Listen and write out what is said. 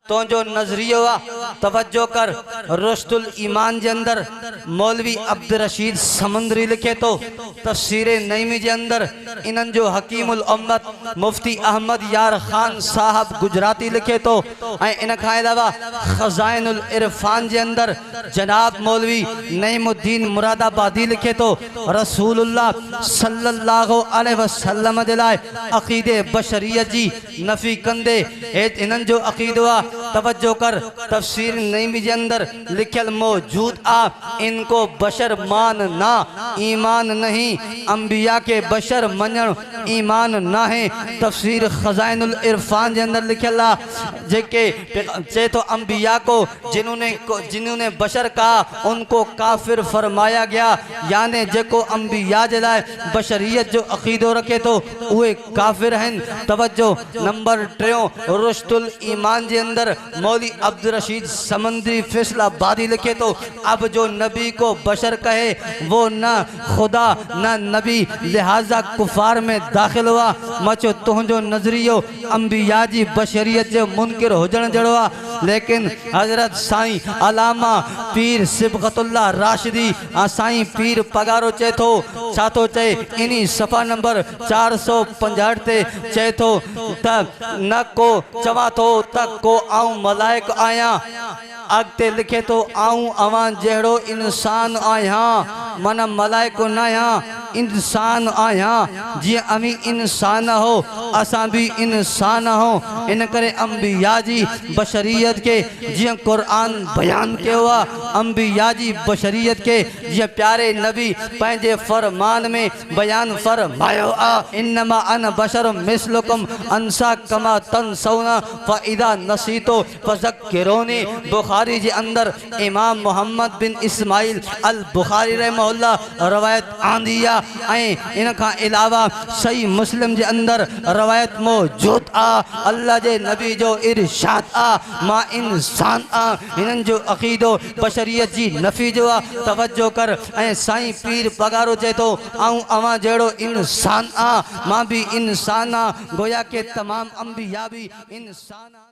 तो जो नजरियो तवज्जो कर रुश्तुल ईमान जे अंदर मौलवी अब्दुल रशीद समंदरी लिखे तो तफसीर नईमी जे अंदर इन्हनि जो हकीमुल उम्मत मुफ्ती अहमद यार खान साहब गुजराती लिखे तो इन खां अलावा खजाइनुल इरफान जे अंदर जनाब मौलवी नईमुद्दीन मुरादाबादी लिखे तो रसूलुल्लाह सल्लल्लाहु अलैहि वसल्लम जे लाइ अक़ीदे बशरियत जी नफ़ी कंदे इन्हनि जो अक़ीदो तवज्जो कर तफसीर नईमी जे अंदर लिखल मौजूद आ इनको बशर मानना ईमान नहीं, अंबिया के बशर मनण ईमान ना है। तफसीर खजाइनुल इरफान जे अंदर लिखल आ जेके चे तो अंबिया को जिन्होंने बशर कहा उनको काफिर फरमाया गया, यानी जेको अंबिया जे लाइ बशरियत जो अक़ीदो रखे तो उहे काफिर हैं। तवज्जो नंबर 3 रुश्तुल ईमान जे अंदर मौली अब्दुल रशीद समंदरी फैसलाबादी लिखे तो अब जो नबी को बशर कहे वो न खुदा न नबी, लिहाजा कुफार में दाखिल हुआ। मचो तुंहिंजो नजरियो अंबिया जी बशरियत जो मुनकिर हुजण जड़ो आ, लेकिन हजरत साईं अलामा पीर सिबगतुल्लाह राशिदी साईं पीर पगारो चे थो छा थो चए इन्ही सफ़ा नंबर 465 ते चे थो त न को चवा थो त को आऊं मलाइक आया, अगते लिखे तो आऊं अवां जहिड़ो इंसान आया, मन मलाइक न आया इंसान आया, जी अमी इंसान हो असां भी इंसान हो। इन करे अंबिया जी बशरियत के जी कुरान बयान किया हुआ, अंबिया जी बशरियत के जी प्यारे नबी पंहिंजे फरमान में बयान फरमायो आ, इन्नमा अन बशर मिसलुकुम अंसा कमा तनसौना फ़इदा नसीतो फ़ज़क्किरूनी। बुखारी जे अंदर इमाम मोहम्मद बिन इस्माइल अल बुखारी रहमहुल्लाह रवायत आंदिया इन खां अलावा सही मुस्लिम जे अंदर रवायत मौजूद आ। अल्लाह जे नबी जो इरशाद आ मां इंसान आ, इन्हनि जो अक़ीदो बशरियत जी नफ़ी जो आ। तवज्जो कर साईं पीर पगारो चए तो आऊं अवां जहिड़ो इंसान आ, मां भी इंसान आ, गोया के तमाम अंबिया भी इंसान आ।